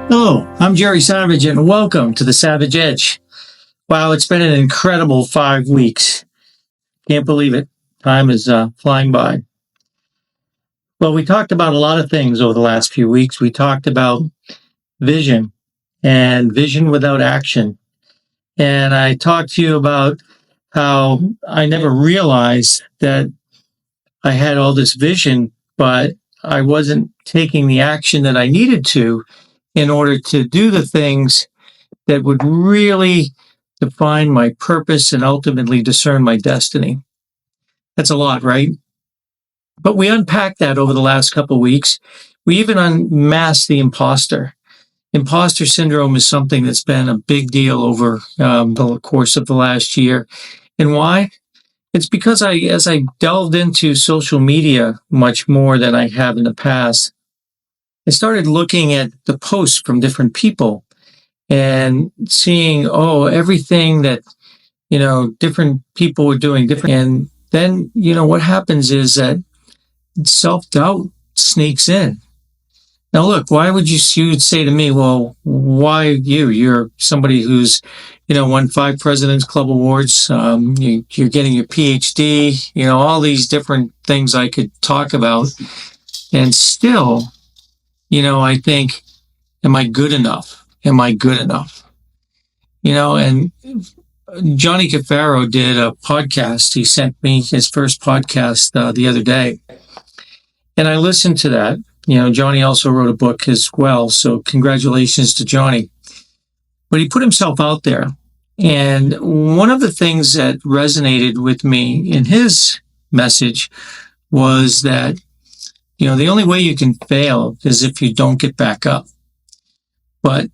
Hello, I'm Gerry Savage, and welcome to the Savage Edge. Wow, it's been an incredible 5 weeks. Can't believe it. Time is flying by. Well, we talked about a lot of things over the last few weeks. We talked about vision and vision without action. And I talked to you about how I never realized that I had all this vision, but I wasn't taking the action that I needed to in order to do the things that would really define my purpose and ultimately discern my destiny. That's a lot, right? But we unpacked that over the last couple of weeks. We even unmasked the imposter. Imposter syndrome is something that's been a big deal over the course of the last year. And why? It's because as I delved into social media much more than I have in the past, I started looking at the posts from different people and seeing, everything that, different people were doing different. And then, what happens is that self-doubt sneaks in. Now, look, why would you'd say to me, well, why you? You're somebody who's, won 5 President's Club awards. You're getting your PhD, all these different things I could talk about. And still, I think, am I good enough? Am I good enough? And Johnny Cafaro did a podcast. He sent me his first podcast the other day. And I listened to that. Johnny also wrote a book as well. So congratulations to Johnny. But he put himself out there. And one of the things that resonated with me in his message was that, the only way you can fail is if you don't get back up. But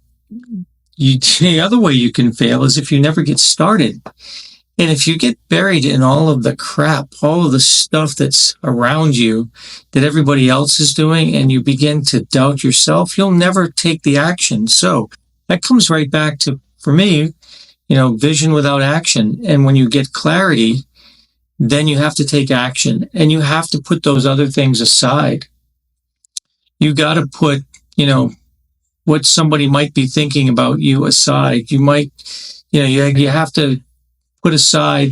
the other way you can fail is if you never get started. And if you get buried in all of the crap, all of the stuff that's around you that everybody else is doing, and you begin to doubt yourself, you'll never take the action. So that comes right back to, for me, vision without action. And when you get clarity, then you have to take action, and you have to put those other things aside. You got to put, what somebody might be thinking about you aside. You might, you have to put aside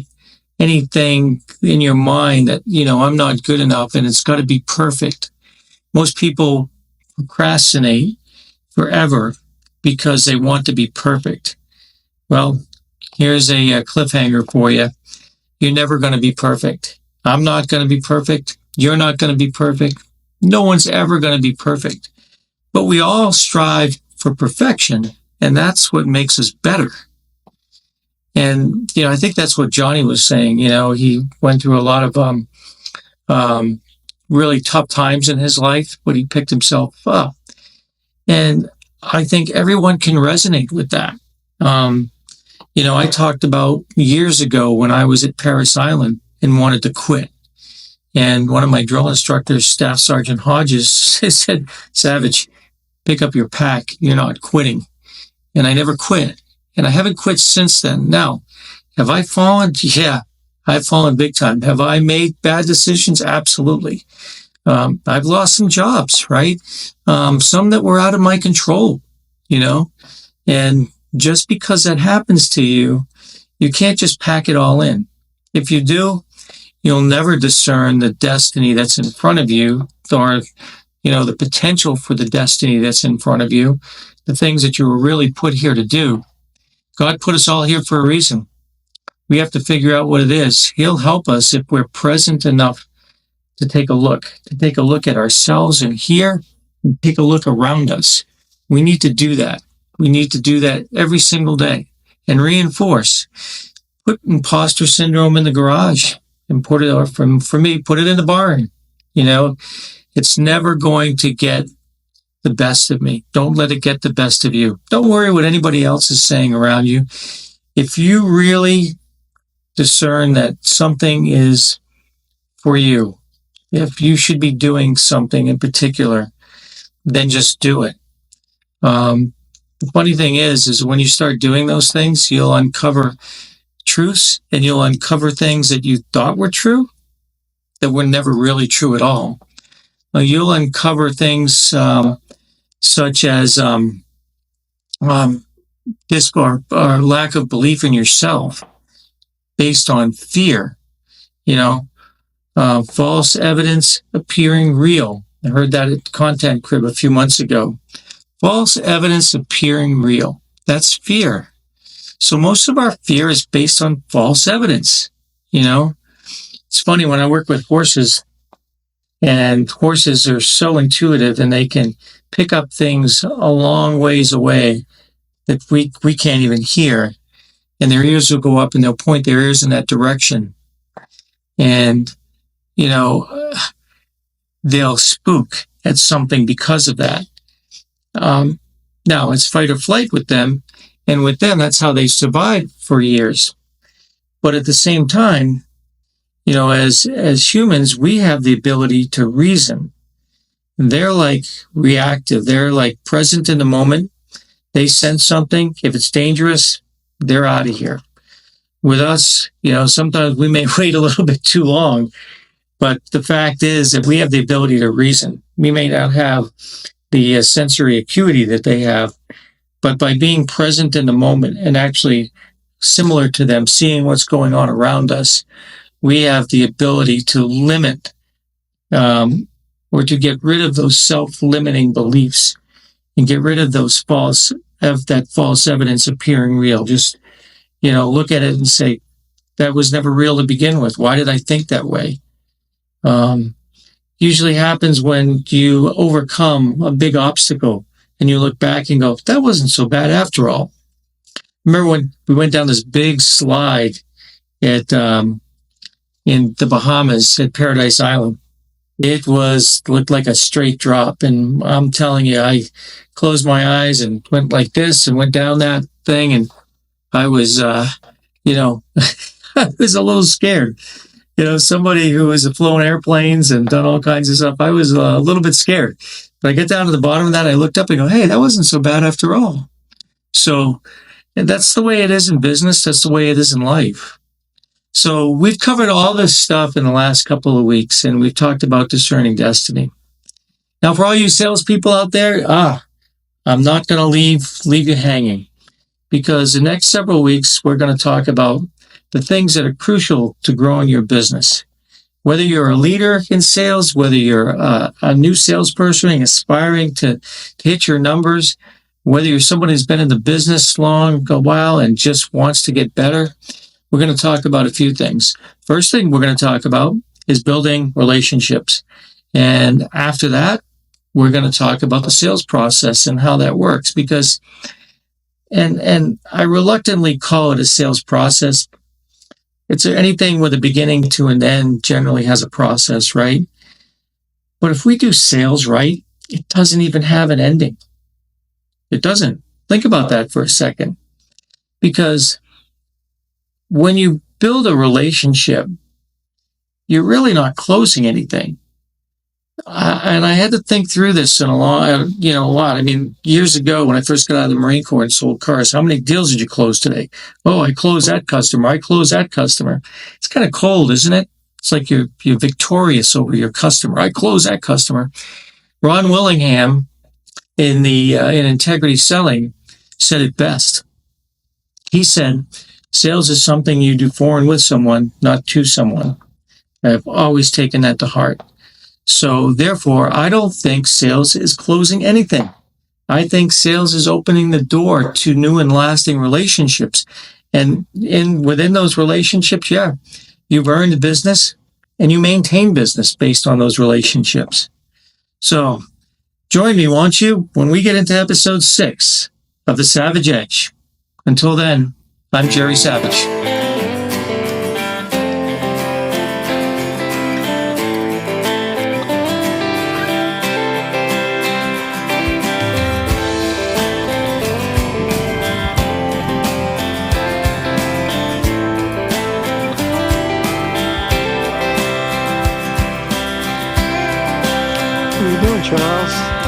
anything in your mind that, I'm not good enough and it's got to be perfect. Most people procrastinate forever because they want to be perfect. Well, here's a cliffhanger for you. You're never going to be perfect. I'm not going to be perfect. You're not going to be perfect. No one's ever going to be perfect. But we all strive for perfection, and that's what makes us better. And, I think that's what Johnny was saying. He went through a lot of really tough times in his life, but he picked himself up. And I think everyone can resonate with that. I talked about years ago when I was at Paris Island and wanted to quit. And one of my drill instructors, Staff Sergeant Hodges, said, Savage, pick up your pack. You're not quitting. And I never quit. And I haven't quit since then. Now, have I fallen? Yeah, I've fallen big time. Have I made bad decisions? Absolutely. I've lost some jobs, right? Some that were out of my control, and just because that happens to you, you can't just pack it all in. If you do, you'll never discern the destiny that's in front of you, or, the potential for the destiny that's in front of you, the things that you were really put here to do. God put us all here for a reason. We have to figure out what it is. He'll help us if we're present enough to take a look at ourselves and here, and take a look around us. We need to do that. We need to do that every single day and reinforce. Put imposter syndrome in the garage and put it, or for me, put it in the barn. It's never going to get the best of me. Don't let it get the best of you. Don't worry what anybody else is saying around you. If you really discern that something is for you, if you should be doing something in particular, then just do it. The funny thing is when you start doing those things, you'll uncover truths, and you'll uncover things that you thought were true that were never really true at all. You'll uncover things such as um, or lack of belief in yourself based on fear. You know, false evidence appearing real. I heard that at Content Crib a few months ago. False evidence appearing real. That's fear. So most of our fear is based on false evidence. You know, it's funny when I work with horses, and horses are so intuitive and they can pick up things a long ways away that we can't even hear. And their ears will go up and they'll point their ears in that direction. And, you know, they'll spook at something because of that. Now, it's fight or flight with them. And with them, that's how they survived for years. But at the same time, you know, as humans, we have the ability to reason. They're like reactive. They're like present in the moment. They sense something. If it's dangerous, they're out of here. With us, you know, sometimes we may wait a little bit too long, but the fact is that we have the ability to reason. We may not have the sensory acuity that they have, but by being present in the moment and actually similar to them, seeing what's going on around us, we have the ability to limit or to get rid of those self-limiting beliefs and get rid of that false evidence appearing real. Just, you know, look at it and say, that was never real to begin with. Why did I think that way? Usually happens when you overcome a big obstacle and you look back and go, that wasn't so bad after all. Remember when we went down this big slide at in the Bahamas at Paradise Island? It looked like a straight drop. And I'm telling you, I closed my eyes and went like this and went down that thing. And I was, you know, I was a little scared. You know, somebody who has flown airplanes and done all kinds of stuff, I was a little bit scared. But I get down to the bottom of that, I looked up and go, hey, that wasn't so bad after all. So and that's the way it is in business. That's the way it is in life. So we've covered all this stuff in the last couple of weeks, and we've talked about discerning destiny. Now, for all you salespeople out there, I'm not going to leave you hanging, because the next several weeks, we're going to talk about the things that are crucial to growing your business. Whether you're a leader in sales, whether you're a new salesperson aspiring to hit your numbers, whether you're someone who's been in the business a while and just wants to get better, we're going to talk about a few things. First thing we're going to talk about is building relationships. And after that, we're going to talk about the sales process and how that works, because, and I reluctantly call it a sales process. It's anything with a beginning to an end generally has a process, right? But if we do sales right, it doesn't even have an ending. It doesn't. Think about that for a second. Because when you build a relationship, you're really not closing anything. And I had to think through this a lot. I mean, years ago when I first got out of the Marine Corps and sold cars, how many deals did you close today? Oh, I closed that customer. I closed that customer. It's kind of cold, isn't it? It's like you're victorious over your customer. I closed that customer. Ron Willingham in Integrity Selling said it best. He said, sales is something you do for and with someone, not to someone. I've always taken that to heart. So therefore, I don't think sales is closing anything. I think sales is opening the door to new and lasting relationships. And within those relationships, you've earned business and you maintain business based on those relationships. So join me, won't you, when we get into episode 6 of The Savage Edge. Until then, I'm Gerry Savage. What are you doing, Charles?